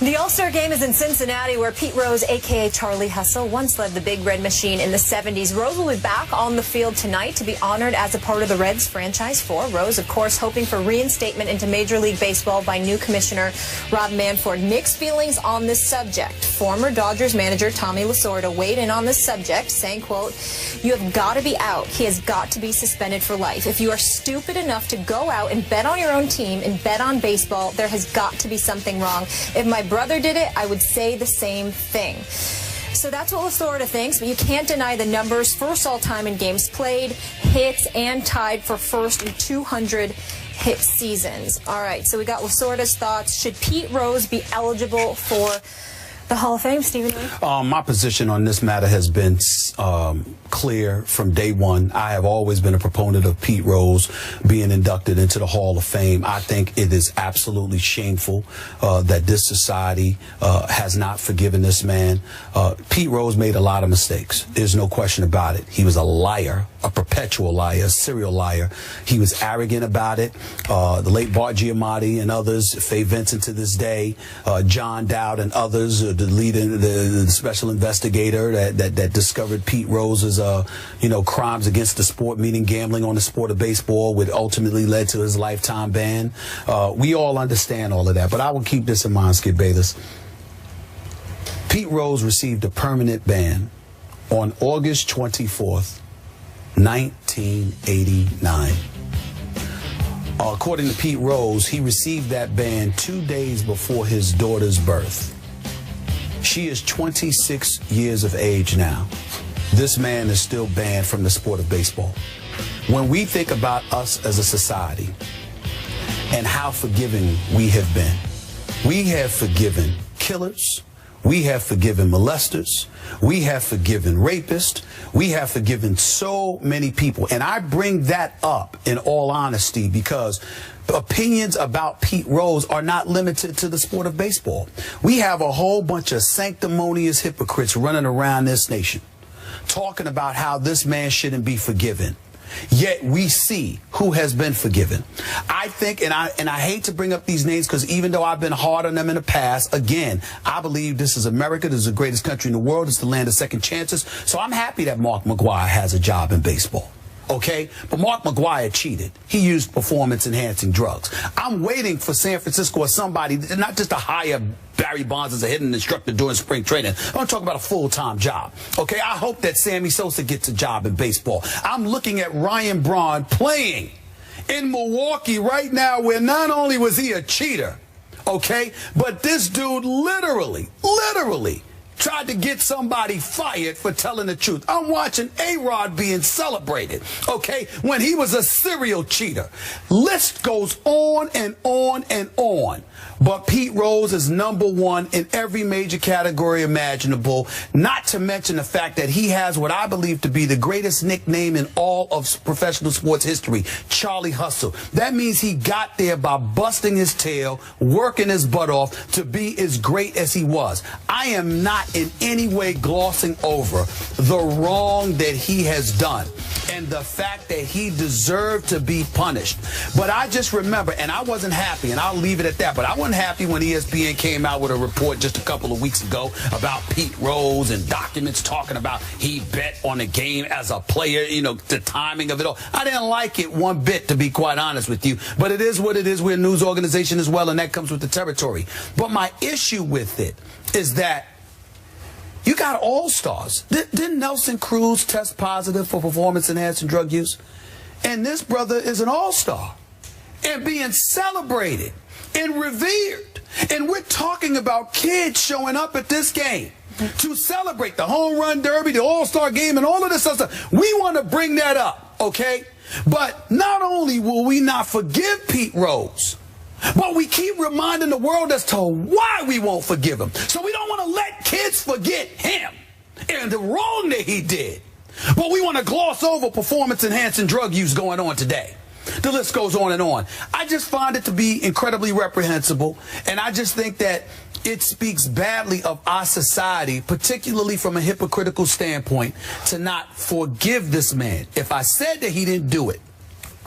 The All-Star Game is in Cincinnati, where Pete Rose, a.k.a. Charlie Hustle, once led the Big Red Machine in the 70s. Rose will be back on the field tonight to be honored as a part of the Reds franchise for Rose, of course, hoping for reinstatement into Major League Baseball by new commissioner Rob Manfred. Mixed feelings on this subject. Former Dodgers manager Tommy Lasorda weighed in on this subject, saying, quote, "You have got to be out. He has got to be suspended for life. If you are stupid enough to go out and bet on your own team and bet on baseball, there has got to be something wrong. If my brother did it, I would say the same thing." So that's what Lasorda thinks, but you can't deny the numbers. First all-time in games played, hits, and tied for first in 200 hit seasons. All right, so we got Lasorda's thoughts. Should Pete Rose be eligible for the Hall of Fame, Stephen? My position on this matter has been clear from day one. I have always been a proponent of Pete Rose being inducted into the Hall of Fame. I think it is absolutely shameful that this society has not forgiven this man. Pete Rose made a lot of mistakes. There's no question about it. He was a liar, a perpetual liar, a serial liar. He was arrogant about it. The late Bart Giamatti and others, Faye Vincent to this day, John Dowd and others, the leader, the special investigator that discovered Pete Rose's crimes against the sport, meaning gambling on the sport of baseball, which ultimately led to his lifetime ban. We all understand all of that, but I will keep this in mind, Skip Bayless. Pete Rose received a permanent ban on August 24th, 1989. According to Pete Rose, he received that ban 2 days before his daughter's birth. She is 26 years of age now. This man is still banned from the sport of baseball. When we think about us as a society and how forgiving we have been, we have forgiven killers, we have forgiven molesters, we have forgiven rapists, we have forgiven so many people. And I bring that up in all honesty because opinions about Pete Rose are not limited to the sport of baseball. We have a whole bunch of sanctimonious hypocrites running around this nation talking about how this man shouldn't be forgiven. Yet we see who has been forgiven. I think, and I hate to bring up these names because even though I've been hard on them in the past, again, I believe this is America. This is the greatest country in the world. It's the land of second chances. So I'm happy that Mark McGwire has a job in baseball. Okay, but Mark McGwire cheated. He used performance-enhancing drugs. I'm waiting for San Francisco or somebody, not just to hire Barry Bonds as a hitting instructor during spring training. I'm going to talk about a full-time job. Okay, I hope that Sammy Sosa gets a job in baseball. I'm looking at Ryan Braun playing in Milwaukee right now, where not only was he a cheater, okay, but this dude literally tried to get somebody fired for telling the truth. I'm watching A-Rod being celebrated, okay, when he was a serial cheater. List goes on and on and on. But Pete Rose is #1 in every major category imaginable, not to mention the fact that he has what I believe to be the greatest nickname in all of professional sports history, Charlie Hustle. That means he got there by busting his tail, working his butt off to be as great as he was. I am not in any way glossing over the wrong that he has done and the fact that he deserved to be punished. But I just remember, and I wasn't happy, and I'll leave it at that, but I wasn't happy when ESPN came out with a report just a couple of weeks ago about Pete Rose and documents talking about he bet on the game as a player, the timing of it all. I didn't like it one bit, to be quite honest with you, but it is what it is. We're a news organization as well, and that comes with the territory. But my issue with it is that you got all-stars. Didn't Nelson Cruz test positive for performance-enhancing drug use? And this brother is an all-star and being celebrated and revered. And we're talking about kids showing up at this game to celebrate the home run derby, the all-star game, and all of this other stuff. We want to bring that up, okay? But not only will we not forgive Pete Rose, but we keep reminding the world as to why we won't forgive him. So we don't want to let kids forget him and the wrong that he did. But we want to gloss over performance-enhancing drug use going on today. The list goes on and on. I just find it to be incredibly reprehensible, and I just think that it speaks badly of our society, particularly from a hypocritical standpoint, to not forgive this man. If I said that he didn't do it,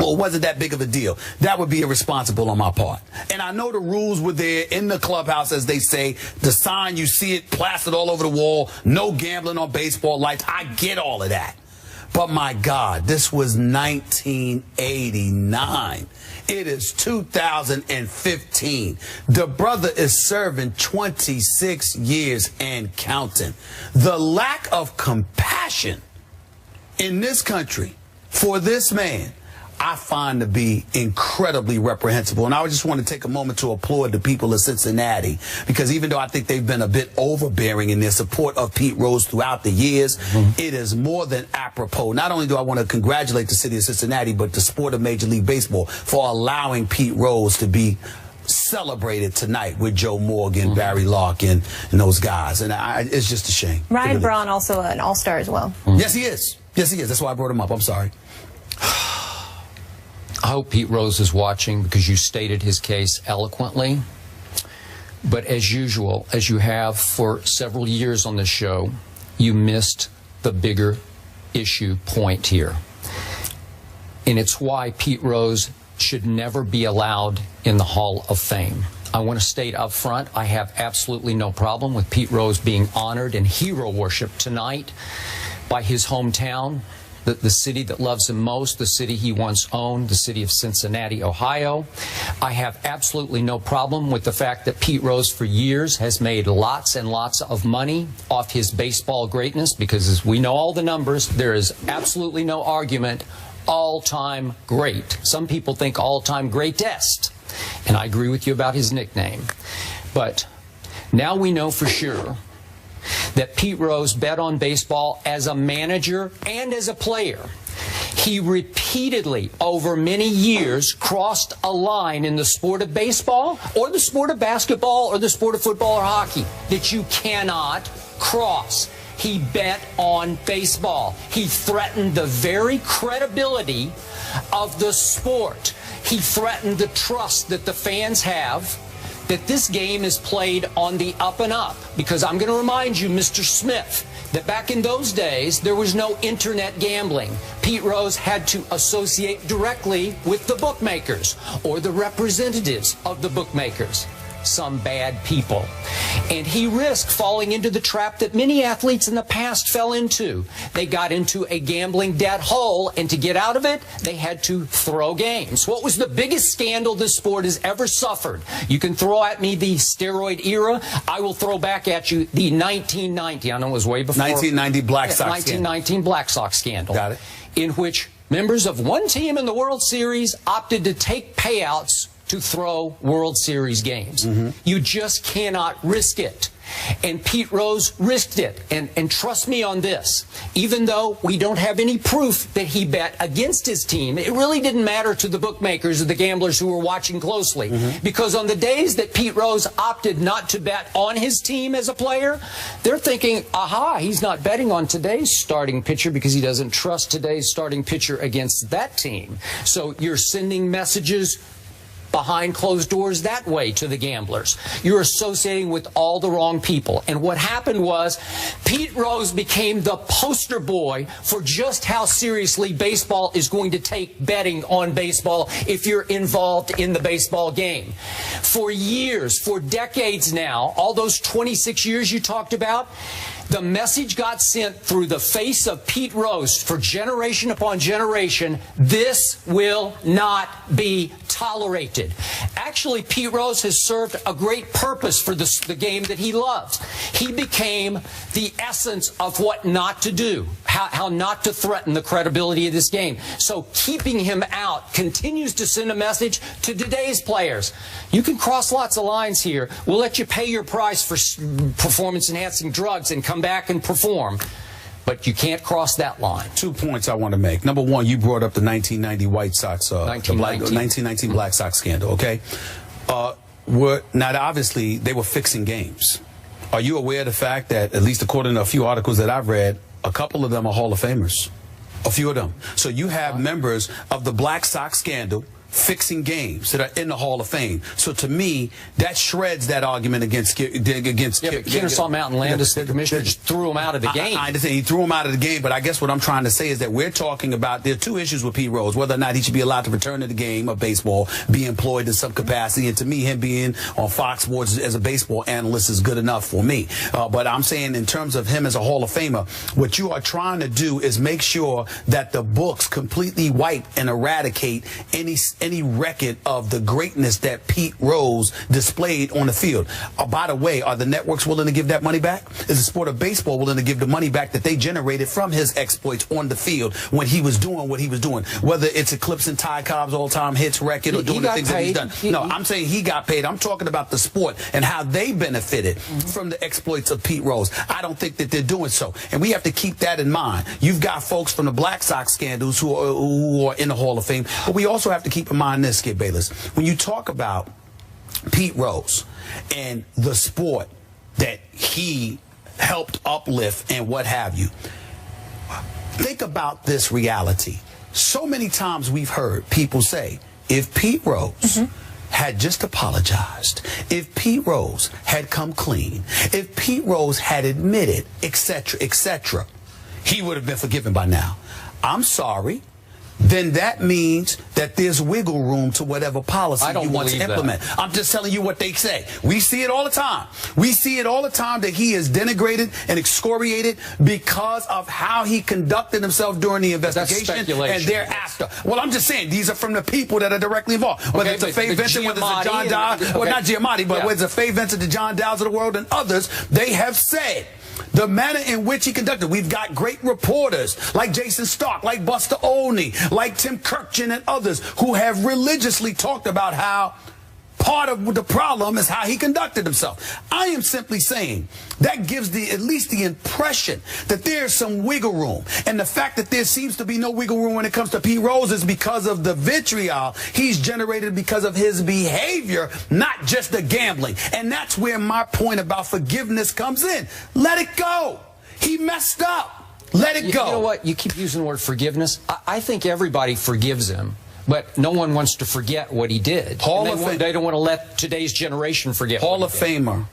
Well, it wasn't that big of a deal. That would be irresponsible on my part. And I know the rules were there in the clubhouse, as they say. The sign, you see it plastered all over the wall. No gambling on baseball lights. I get all of that. But my God, this was 1989. It is 2015. The brother is serving 26 years and counting. The lack of compassion in this country for this man, I find to be incredibly reprehensible. And I just want to take a moment to applaud the people of Cincinnati, because even though I think they've been a bit overbearing in their support of Pete Rose throughout the years, it is more than apropos. Not only do I want to congratulate the city of Cincinnati, but the sport of Major League Baseball for allowing Pete Rose to be celebrated tonight with Joe Morgan, Barry Larkin, and those guys. And it's just a shame. Ryan Braun, also an all-star as well. Yes, he is. Yes, he is. That's why I brought him up. I'm sorry. I hope Pete Rose is watching, because you stated his case eloquently. But as usual, as you have for several years on this show, you missed the bigger issue point here. And it's why Pete Rose should never be allowed in the Hall of Fame. I want to state up front, I have absolutely no problem with Pete Rose being honored and hero worshiped tonight by his hometown, the city that loves him most, the city he once owned, the city of Cincinnati, Ohio. I have absolutely no problem with the fact that Pete Rose for years has made lots and lots of money off his baseball greatness, because as we know all the numbers, there is absolutely no argument, all-time great. Some people think all-time greatest, and I agree with you about his nickname. But now we know for sure that Pete Rose bet on baseball as a manager and as a player. He repeatedly, over many years, crossed a line in the sport of baseball or the sport of basketball or the sport of football or hockey that you cannot cross. He bet on baseball. He threatened the very credibility of the sport. He threatened the trust that the fans have, that this game is played on the up and up. Because I'm going to remind you, Mr. Smith, that back in those days, there was no internet gambling. Pete Rose had to associate directly with the bookmakers or the representatives of the bookmakers, some bad people. And he risked falling into the trap that many athletes in the past fell into. They got into a gambling debt hole, and to get out of it, they had to throw games. What was the biggest scandal this sport has ever suffered? You can throw at me the steroid era. I will throw back at you the 1990, I know it was way before. 1990 Black Sox 1919 scandal. Black Sox scandal. Got it. In which members of one team in the World Series opted to take payouts to throw World Series games. You just cannot risk it. And Pete Rose risked it. And trust me on this, even though we don't have any proof that he bet against his team, it really didn't matter to the bookmakers or the gamblers who were watching closely. Because on the days that Pete Rose opted not to bet on his team as a player, they're thinking, aha, he's not betting on today's starting pitcher because he doesn't trust today's starting pitcher against that team. So you're sending messages behind closed doors that way to the gamblers. You're associating with all the wrong people. And what happened was Pete Rose became the poster boy for just how seriously baseball is going to take betting on baseball if you're involved in the baseball game. For years, for decades now, all those 26 years you talked about, the message got sent through the face of Pete Rose for generation upon generation: this will not be tolerated. Actually, Pete Rose has served a great purpose for the game that he loves. He became the essence of what not to do, how not to threaten the credibility of this game. So keeping him out continues to send a message to today's players. You can cross lots of lines here. We'll let you pay your price for performance-enhancing drugs and come back and perform. But you can't cross that line. 2 points I want to make. Number one, you brought up the 1990 White Sox, 1919 Black Sox scandal, okay? Now, obviously, they were fixing games. Are you aware of the fact that, at least according to a few articles that I've read, a couple of them are Hall of Famers? A few of them. So you have members of the Black Sox scandal fixing games that are in the Hall of Fame. So to me, that shreds that argument against Kennesaw Mountain Landis, the commissioner, just threw him out of the game. I understand he threw him out of the game, but I guess what I'm trying to say is that we're talking about, there are two issues with Pete Rose, whether or not he should be allowed to return to the game of baseball, be employed in some capacity, and to me, him being on Fox Sports as a baseball analyst is good enough for me. But I'm saying in terms of him as a Hall of Famer, what you are trying to do is make sure that the books completely wipe and eradicate any record of the greatness that Pete Rose displayed on the field. By the way, are the networks willing to give that money back? Is the sport of baseball willing to give the money back that they generated from his exploits on the field when he was doing what he was doing? Whether it's eclipsing Ty Cobb's all-time hits record or doing the things that he's done. No, I'm saying he got paid. I'm talking about the sport and how they benefited from the exploits of Pete Rose. I don't think that they're doing so. And we have to keep that in mind. You've got folks from the Black Sox scandals who are in the Hall of Fame, but we also have to keep in mind this, Skip Bayless. When you talk about Pete Rose and the sport that he helped uplift and what have you, think about this reality. So many times we've heard people say, if Pete Rose had just apologized, if Pete Rose had come clean, if Pete Rose had admitted, etc., he would have been forgiven by now. I'm sorry. Then that means that there's wiggle room to whatever policy you want to implement. I'm just telling you what they say. We see it all the time. We see it all the time that he is denigrated and excoriated because of how he conducted himself during the investigation and thereafter. Well, I'm just saying, these are from the people that are directly involved. Whether it's a Faye Vincent, whether it's a John Dow, well, not Giamatti, but whether it's a Faye Vincent, the John Dows of the world, and others, they have said the manner in which he conducted. We've got great reporters like Jason Stark, like Buster Olney, like Tim Kirkchin and others who have religiously talked about how part of the problem is how he conducted himself. I am simply saying that gives at least the impression that there's some wiggle room. And the fact that there seems to be no wiggle room when it comes to Pete Rose is because of the vitriol he's generated because of his behavior, not just the gambling. And that's where my point about forgiveness comes in. Let it go. He messed up. Let it go. You know what? You keep using the word forgiveness. I think everybody forgives him. But no one wants to forget what he did. They don't want to let today's generation forget. Hall of Famer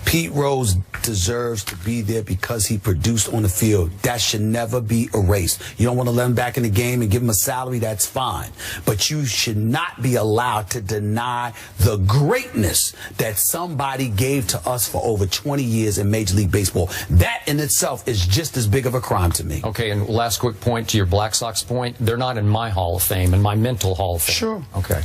Pete Rose deserves to be there because he produced on the field. That should never be erased. You don't want to let him back in the game and give him a salary, that's fine. But you should not be allowed to deny the greatness that somebody gave to us for over 20 years in Major League Baseball. That in itself is just as big of a crime to me. Okay, and last quick point to your Black Sox point. They're not in my Hall of Fame, in my mental Hall of Fame. Sure. Okay.